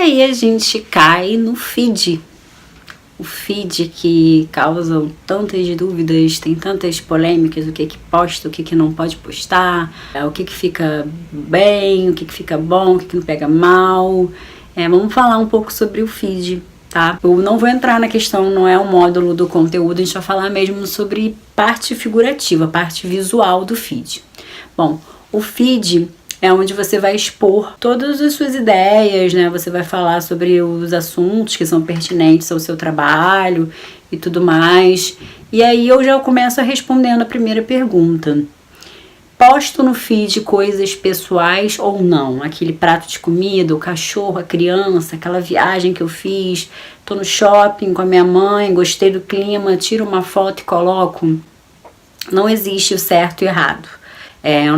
aí a gente cai no feed. O feed que causa tantas dúvidas, tem tantas polêmicas, o que posta, o que não pode postar, o que fica bem, o que fica bom, o que não pega mal. Vamos falar um pouco sobre o feed, tá? Eu não vou entrar na questão, não é o módulo do conteúdo, a gente vai falar mesmo sobre parte figurativa, parte visual do feed. Bom, o feed é onde você vai expor todas as suas ideias, né? Você vai falar sobre os assuntos que são pertinentes ao seu trabalho e tudo mais. E aí eu já começo respondendo a primeira pergunta. Posto no feed coisas pessoais ou não? Aquele prato de comida, o cachorro, a criança, aquela viagem que eu fiz, tô no shopping com a minha mãe, gostei do clima, tiro uma foto e coloco. Não existe o certo e errado.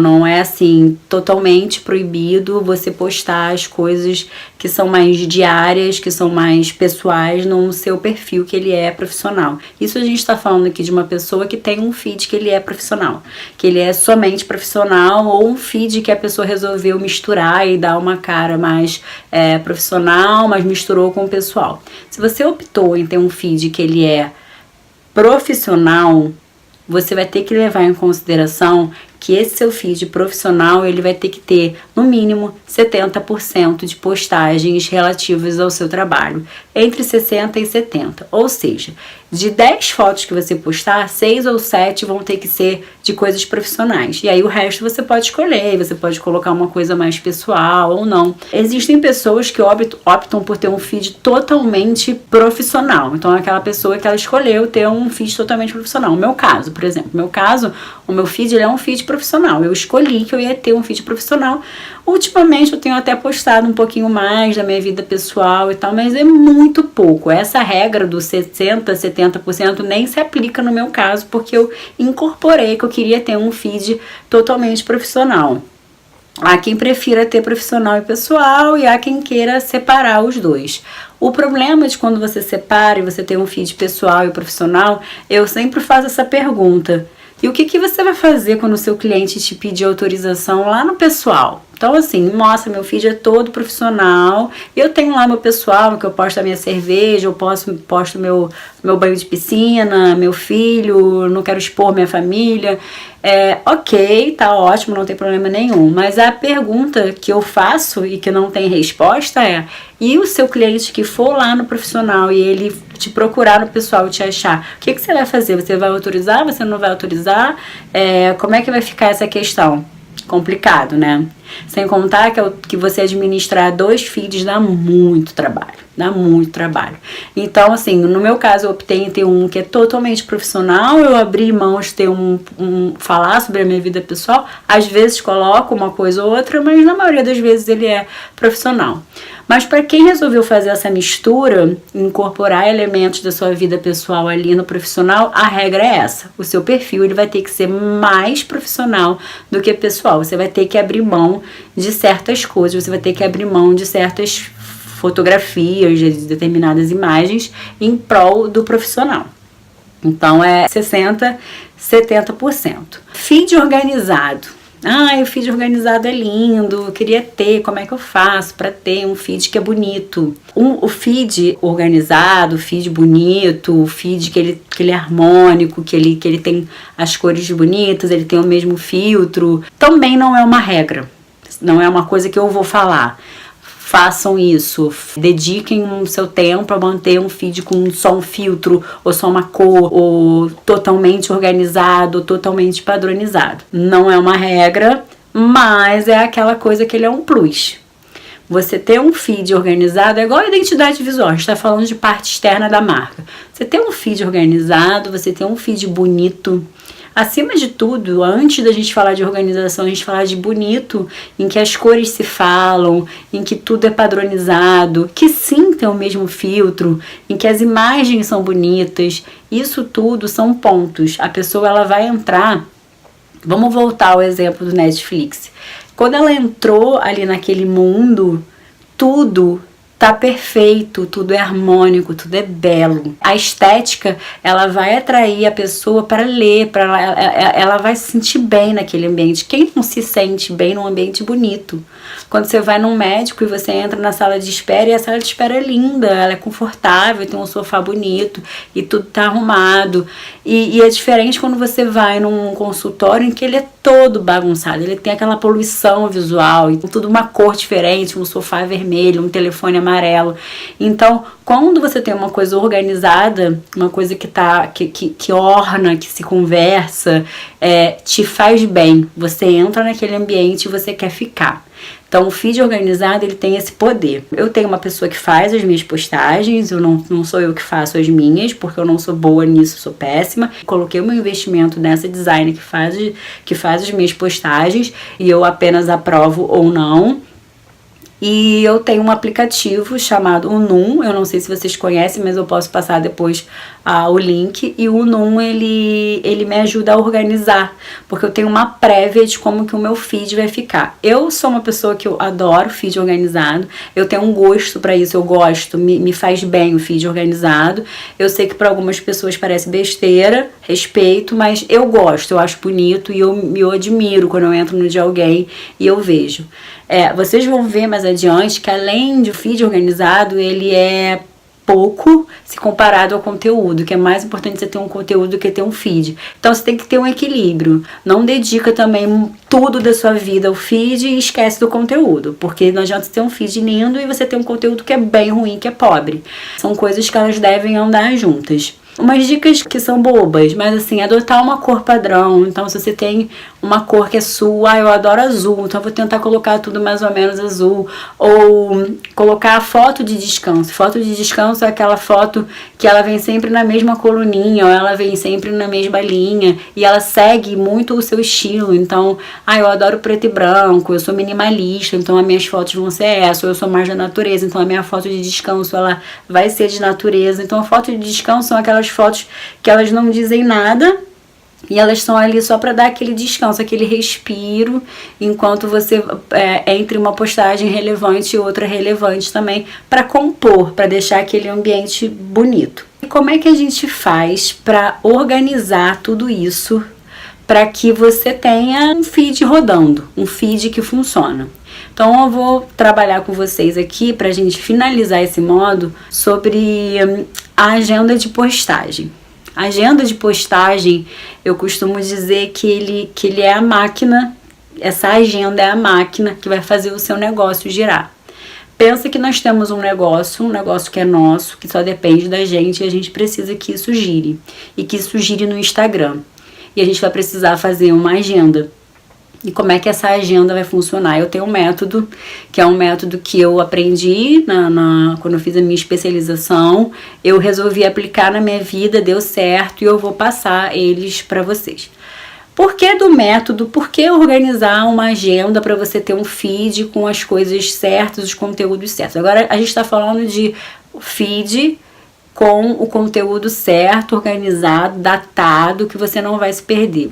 Não é assim totalmente proibido você postar as coisas que são mais diárias, que são mais pessoais no seu perfil, que ele é profissional. Isso a gente está falando aqui de uma pessoa que tem um feed que ele é profissional, que ele é somente profissional, ou um feed que a pessoa resolveu misturar e dar uma cara mais profissional, mas misturou com o pessoal. Se você optou em ter um feed que ele é profissional, você vai ter que levar em consideração que esse seu feed profissional, ele vai ter que ter, no mínimo, 70% de postagens relativas ao seu trabalho. Entre 60 e 70. Ou seja, de 10 fotos que você postar, 6 ou 7 vão ter que ser de coisas profissionais. E aí o resto você pode escolher, você pode colocar uma coisa mais pessoal ou não. Existem pessoas que optam por ter um feed totalmente profissional. Então é aquela pessoa que ela escolheu ter um feed totalmente profissional. No meu caso, por exemplo, o meu feed ele é um feed profissional. Eu escolhi que eu ia ter um feed profissional. Ultimamente eu tenho até postado um pouquinho mais da minha vida pessoal e tal, mas é muito pouco. Essa regra dos 60, 70% nem se aplica no meu caso, porque eu incorporei que eu queria ter um feed totalmente profissional. Há quem prefira ter profissional e pessoal e há quem queira separar os dois. O problema de quando você separa e você tem um feed pessoal e profissional, eu sempre faço essa pergunta. E o que você vai fazer quando o seu cliente te pedir autorização lá no pessoal? Então, assim, mostra, meu feed é todo profissional. Eu tenho lá meu pessoal, que eu posto a minha cerveja, eu posto meu banho de piscina, meu filho, não quero expor minha família. Ok, tá ótimo, não tem problema nenhum. Mas a pergunta que eu faço e que não tem resposta e o seu cliente que for lá no profissional e ele te procurar no pessoal e te achar, o que você vai fazer? Você vai autorizar? Você não vai autorizar? Como é que vai ficar essa questão? Complicado, né? Sem contar que você administrar 2 feeds dá muito trabalho. Então, assim, no meu caso, eu optei em ter um que é totalmente profissional. Eu abri mão de ter falar sobre a minha vida pessoal. Às vezes coloco uma coisa ou outra, mas na maioria das vezes ele é profissional. Mas para quem resolveu fazer essa mistura, incorporar elementos da sua vida pessoal ali no profissional, a regra é essa. O seu perfil ele vai ter que ser mais profissional do que pessoal. Você vai ter que abrir mão de certas coisas, você vai ter que abrir mão de certas fotografias, de determinadas imagens em prol do profissional. Então é 60%, 70%. Feed organizado. O feed organizado é lindo, eu queria ter, como é que eu faço para ter um feed que é bonito? O feed organizado, o feed bonito, o feed que ele é harmônico, que ele tem as cores bonitas, ele tem o mesmo filtro, também não é uma regra, não é uma coisa que eu vou falar. Façam isso, dediquem o seu tempo a manter um feed com só um filtro, ou só uma cor, ou totalmente organizado, totalmente padronizado. Não é uma regra, mas é aquela coisa que ele é um plus. Você ter um feed organizado é igual a identidade visual, a gente está falando de parte externa da marca. Você ter um feed organizado, você ter um feed bonito. Acima de tudo, antes da gente falar de organização, a gente falar de bonito, em que as cores se falam, em que tudo é padronizado, que sim tem o mesmo filtro, em que as imagens são bonitas. Isso tudo são pontos. A pessoa ela vai entrar. Vamos voltar ao exemplo do Netflix. Quando ela entrou ali naquele mundo, tudo tá perfeito, tudo é harmônico, tudo é belo. A estética, ela vai atrair a pessoa para ler, ela vai se sentir bem naquele ambiente. Quem não se sente bem num ambiente bonito? Quando você vai num médico e você entra na sala de espera, e a sala de espera é linda, ela é confortável, tem um sofá bonito e tudo tá arrumado. E é diferente quando você vai num consultório em que ele é todo bagunçado, ele tem aquela poluição visual, tudo uma cor diferente, um sofá vermelho, um telefone amarelo. Então, quando você tem uma coisa organizada, uma coisa que orna, que se conversa, te faz bem. Você entra naquele ambiente e você quer ficar. Então, o feed organizado, ele tem esse poder. Eu tenho uma pessoa que faz as minhas postagens, eu não sou eu que faço as minhas, porque eu não sou boa nisso, sou péssima. Coloquei o meu investimento nessa designer que faz as minhas postagens e eu apenas aprovo ou não. E eu tenho um aplicativo chamado Unum, eu não sei se vocês conhecem, mas eu posso passar depois o link. E o Unum, ele me ajuda a organizar, porque eu tenho uma prévia de como que o meu feed vai ficar. Eu sou uma pessoa que eu adoro feed organizado, eu tenho um gosto para isso, eu gosto, me faz bem o feed organizado. Eu sei que para algumas pessoas parece besteira, respeito, mas eu gosto, eu acho bonito e eu admiro quando eu entro no de alguém e eu vejo. Vocês vão ver mais adiante que além de feed organizado, ele é pouco se comparado ao conteúdo, que é mais importante você ter um conteúdo do que ter um feed. Então você tem que ter um equilíbrio. Não dedica também tudo da sua vida ao feed e esquece do conteúdo, porque não adianta você ter um feed lindo e você ter um conteúdo que é bem ruim, que é pobre. São coisas que elas devem andar juntas. Umas dicas que são bobas, mas assim, adotar uma cor padrão. Então, se você tem uma cor que é sua, eu adoro azul, então eu vou tentar colocar tudo mais ou menos azul. Ou colocar a foto de descanso. Foto de descanso é aquela foto que ela vem sempre na mesma coluninha, ou ela vem sempre na mesma linha, e ela segue muito o seu estilo. Então, eu adoro preto e branco, eu sou minimalista, então as minhas fotos vão ser essa. Ou eu sou mais da natureza, então a minha foto de descanso, ela vai ser de natureza. Então, a foto de descanso são aquelas fotos que elas não dizem nada e elas estão ali só para dar aquele descanso, aquele respiro, enquanto você entre uma postagem relevante e outra relevante também, para compor, para deixar aquele ambiente bonito. E como é que a gente faz para organizar tudo isso para que você tenha um feed rodando, um feed que funciona? Então eu vou trabalhar com vocês aqui para a gente finalizar esse modo sobre a agenda de postagem. A agenda de postagem, eu costumo dizer que ele é a máquina, essa agenda é a máquina que vai fazer o seu negócio girar. Pensa que nós temos um negócio que é nosso, que só depende da gente, e a gente precisa que isso gire. E que isso gire no Instagram. E a gente vai precisar fazer uma agenda. E como é que essa agenda vai funcionar? Eu tenho um método, que é um método que eu aprendi quando eu fiz a minha especialização. Eu resolvi aplicar na minha vida, deu certo, e eu vou passar eles para vocês. Por que do método? Por que organizar uma agenda para você ter um feed com as coisas certas, os conteúdos certos? Agora a gente está falando de feed com o conteúdo certo, organizado, datado, que você não vai se perder.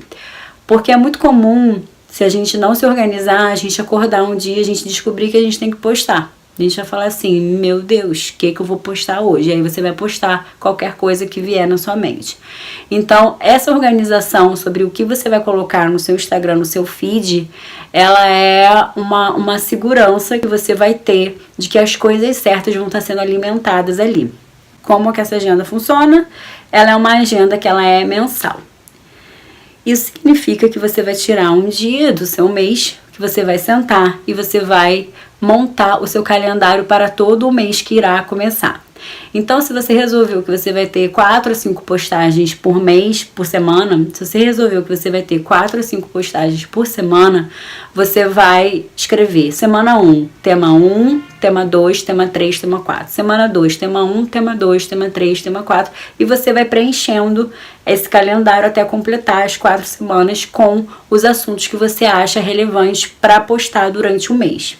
Porque é muito comum, se a gente não se organizar, a gente acordar um dia, a gente descobrir que a gente tem que postar. A gente vai falar assim, meu Deus, o que eu vou postar hoje? E aí você vai postar qualquer coisa que vier na sua mente. Então, essa organização sobre o que você vai colocar no seu Instagram, no seu feed, ela é uma segurança que você vai ter de que as coisas certas vão estar sendo alimentadas ali. Como que essa agenda funciona? Ela é uma agenda que ela é mensal. Isso significa que você vai tirar um dia do seu mês, que você vai sentar e você vai montar o seu calendário para todo o mês que irá começar. Então, se você resolveu que você vai ter 4 a 5 postagens por mês, por semana, se você resolveu que você vai ter 4 a 5 postagens por semana, você vai escrever semana 1, tema 2, tema 3, tema 4. Semana 2, tema 1, tema 2, tema 3, tema 4. E você vai preenchendo esse calendário até completar as 4 semanas com os assuntos que você acha relevantes para postar durante o mês.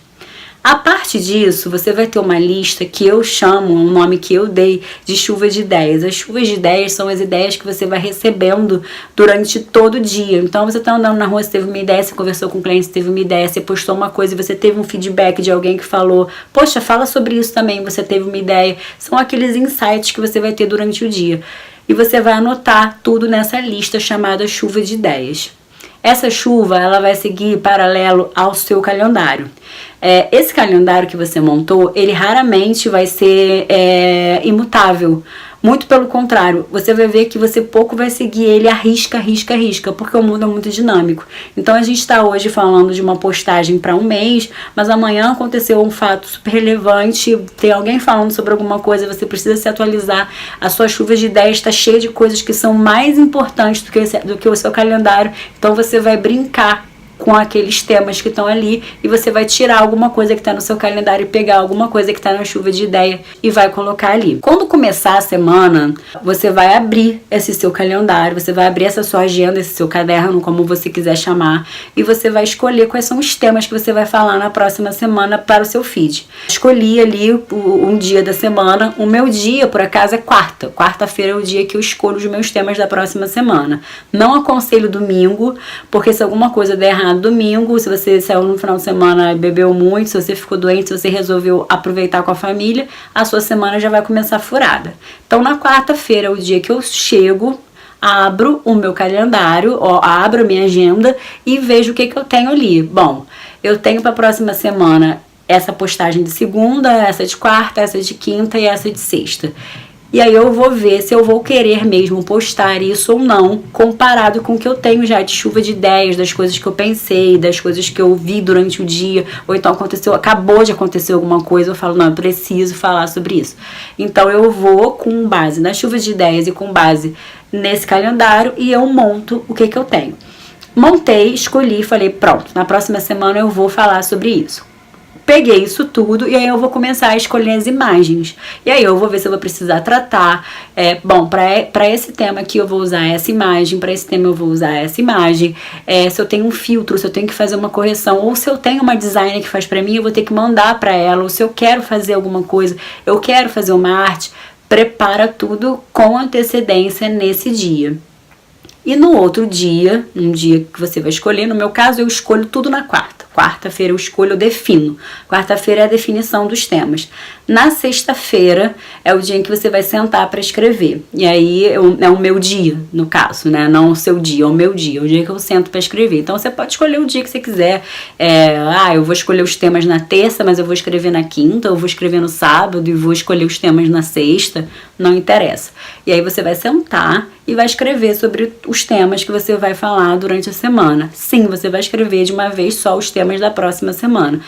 A parte disso, você vai ter uma lista que eu chamo, um nome que eu dei, de chuva de ideias. As chuvas de ideias são as ideias que você vai recebendo durante todo o dia. Então, você tá andando na rua, você teve uma ideia, você conversou com o cliente, você teve uma ideia, você postou uma coisa e você teve um feedback de alguém que falou, poxa, fala sobre isso também, você teve uma ideia. São aqueles insights que você vai ter durante o dia. E você vai anotar tudo nessa lista chamada chuva de ideias. Essa chuva, ela vai seguir paralelo ao seu calendário. Esse calendário que você montou, ele raramente vai ser imutável. Muito pelo contrário, você vai ver que você pouco vai seguir ele a risca, porque o mundo é muito dinâmico. Então a gente está hoje falando de uma postagem para um mês, mas amanhã aconteceu um fato super relevante, tem alguém falando sobre alguma coisa, você precisa se atualizar, a sua chuva de ideias está cheia de coisas que são mais importantes do que o seu calendário, então você vai brincar com aqueles temas que estão ali e você vai tirar alguma coisa que está no seu calendário e pegar alguma coisa que está na chuva de ideia e vai colocar ali. Quando começar a semana, você vai abrir esse seu calendário, você vai abrir essa sua agenda, esse seu caderno, como você quiser chamar, e você vai escolher quais são os temas que você vai falar na próxima semana para o seu feed. Escolhi ali um dia da semana. O meu dia, por acaso, é quarta. Quarta-feira é o dia que eu escolho os meus temas da próxima semana. Não aconselho domingo, porque se alguma coisa der errado domingo, se você saiu no final de semana e bebeu muito, se você ficou doente, se você resolveu aproveitar com a família, a sua semana já vai começar furada. Então, na quarta-feira é o dia que eu chego, abro o meu calendário, abro a minha agenda e vejo o que eu tenho ali. Bom, eu tenho para a próxima semana essa postagem de segunda, essa de quarta, essa de quinta e essa de sexta. E aí eu vou ver se eu vou querer mesmo postar isso ou não, comparado com o que eu tenho já de chuva de ideias, das coisas que eu pensei, das coisas que eu vi durante o dia, ou então acabou de acontecer alguma coisa, eu falo, não, eu preciso falar sobre isso. Então eu vou com base nas chuvas de ideias e com base nesse calendário e eu monto o que eu tenho. Montei, escolhi, falei, pronto, na próxima semana eu vou falar sobre isso. Peguei isso tudo e aí eu vou começar a escolher as imagens. E aí eu vou ver se eu vou precisar tratar. Bom, para esse tema aqui eu vou usar essa imagem, para esse tema eu vou usar essa imagem. Se eu tenho um filtro, se eu tenho que fazer uma correção, ou se eu tenho uma designer que faz para mim, eu vou ter que mandar para ela. Ou se eu quero fazer alguma coisa, eu quero fazer uma arte, prepara tudo com antecedência nesse dia. E no outro dia, um dia que você vai escolher, no meu caso eu escolho tudo na quarta. Quarta-feira eu defino. Quarta-feira é a definição dos temas. Na sexta-feira é o dia em que você vai sentar para escrever. E aí é o meu dia, no caso, né? Não o seu dia, é o meu dia. É o dia que eu sento para escrever. Então você pode escolher o dia que você quiser. Eu vou escolher os temas na terça, mas eu vou escrever na quinta, eu vou escrever no sábado e vou escolher os temas na sexta. Não interessa. E aí você vai sentar e vai escrever sobre os temas que você vai falar durante a semana. Sim, você vai escrever de uma vez só os temas da próxima semana.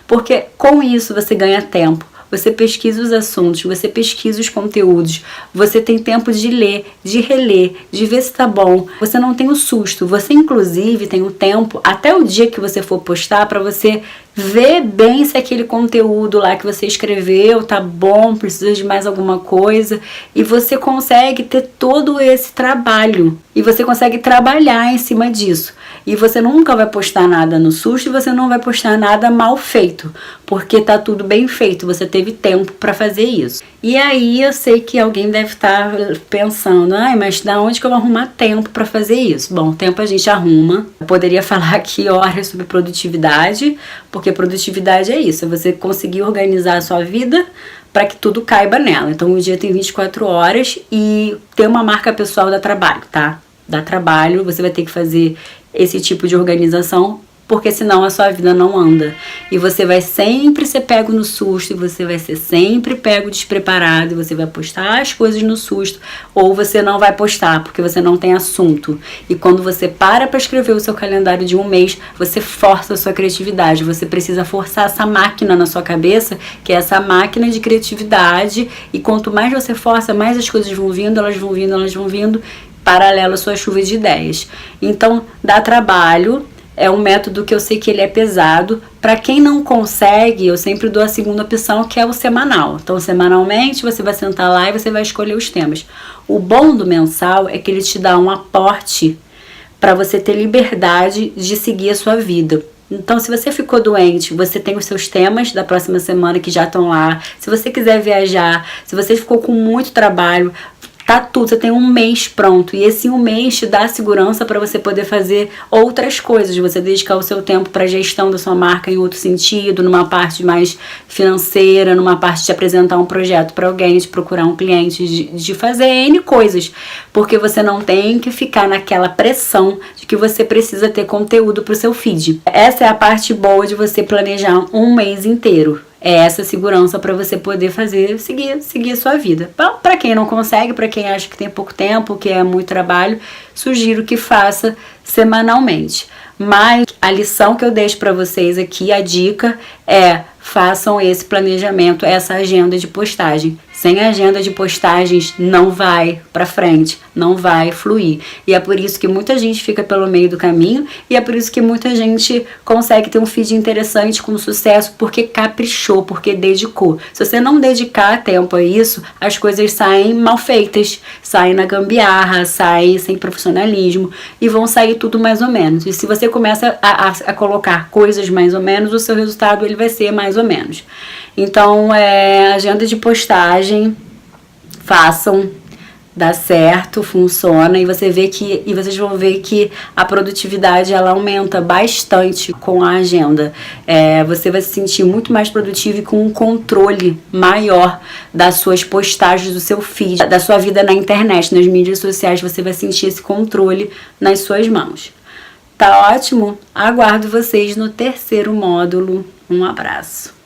Porque com isso você ganha tempo. Você pesquisa os assuntos, você pesquisa os conteúdos, você tem tempo de ler, de reler, de ver se tá bom. Você não tem o susto, você inclusive tem o tempo até o dia que você for postar para você ver bem se aquele conteúdo lá que você escreveu tá bom, precisa de mais alguma coisa, e você consegue ter todo esse trabalho e você consegue trabalhar em cima disso. E você nunca vai postar nada no susto e você não vai postar nada mal feito, porque tá tudo bem feito, você teve tempo para fazer isso. E aí eu sei que alguém deve estar pensando, mas da onde que eu vou arrumar tempo para fazer isso? Bom, tempo a gente arruma. Eu poderia falar aqui horas sobre produtividade, porque produtividade é isso, é você conseguir organizar a sua vida para que tudo caiba nela. Então o dia tem 24 horas e ter uma marca pessoal dá trabalho, tá? Dá trabalho, você vai ter que fazer esse tipo de organização, porque senão a sua vida não anda. E você vai sempre ser pego no susto, e você vai ser sempre pego despreparado, e você vai postar as coisas no susto, ou você não vai postar, porque você não tem assunto. E quando você para escrever o seu calendário de um mês, você força a sua criatividade, você precisa forçar essa máquina na sua cabeça, que é essa máquina de criatividade, e quanto mais você força, mais as coisas vão vindo, elas vão vindo, paralelo à sua chuva de ideias. Então, dá trabalho. É um método que eu sei que ele é pesado. Para quem não consegue, eu sempre dou a segunda opção, que é o semanal. Então, semanalmente, você vai sentar lá e você vai escolher os temas. O bom do mensal é que ele te dá um aporte para você ter liberdade de seguir a sua vida. Então, se você ficou doente, você tem os seus temas da próxima semana que já estão lá. Se você quiser viajar, se você ficou com muito trabalho, tá tudo, você tem um mês pronto. E esse um mês te dá segurança para você poder fazer outras coisas, você dedicar o seu tempo para a gestão da sua marca em outro sentido, numa parte mais financeira, numa parte de apresentar um projeto para alguém, de procurar um cliente, de fazer N coisas. Porque você não tem que ficar naquela pressão de que você precisa ter conteúdo para o seu feed. Essa é a parte boa de você planejar um mês inteiro. É essa segurança para você poder seguir a sua vida. Bom, para quem não consegue, para quem acha que tem pouco tempo, que é muito trabalho, sugiro que faça semanalmente. Mas a lição que eu deixo para vocês aqui, a dica é: façam esse planejamento, essa agenda de postagem. Sem agenda de postagens não vai para frente, não vai fluir. E é por isso que muita gente fica pelo meio do caminho, e é por isso que muita gente consegue ter um feed interessante com sucesso, porque caprichou, porque dedicou. Se você não dedicar tempo a isso, as coisas saem mal feitas, saem na gambiarra, saem sem profissionalismo e vão sair tudo mais ou menos. E se você começa a colocar coisas mais ou menos, o seu resultado ele vai ser mais ou menos. Então, agenda de postagem, façam, dá certo, funciona, e vocês vão ver que a produtividade ela aumenta bastante com a agenda. Você vai se sentir muito mais produtivo e com um controle maior das suas postagens, do seu feed, da sua vida na internet, nas mídias sociais. Você vai sentir esse controle nas suas mãos. Tá ótimo? Aguardo vocês no terceiro módulo. Um abraço.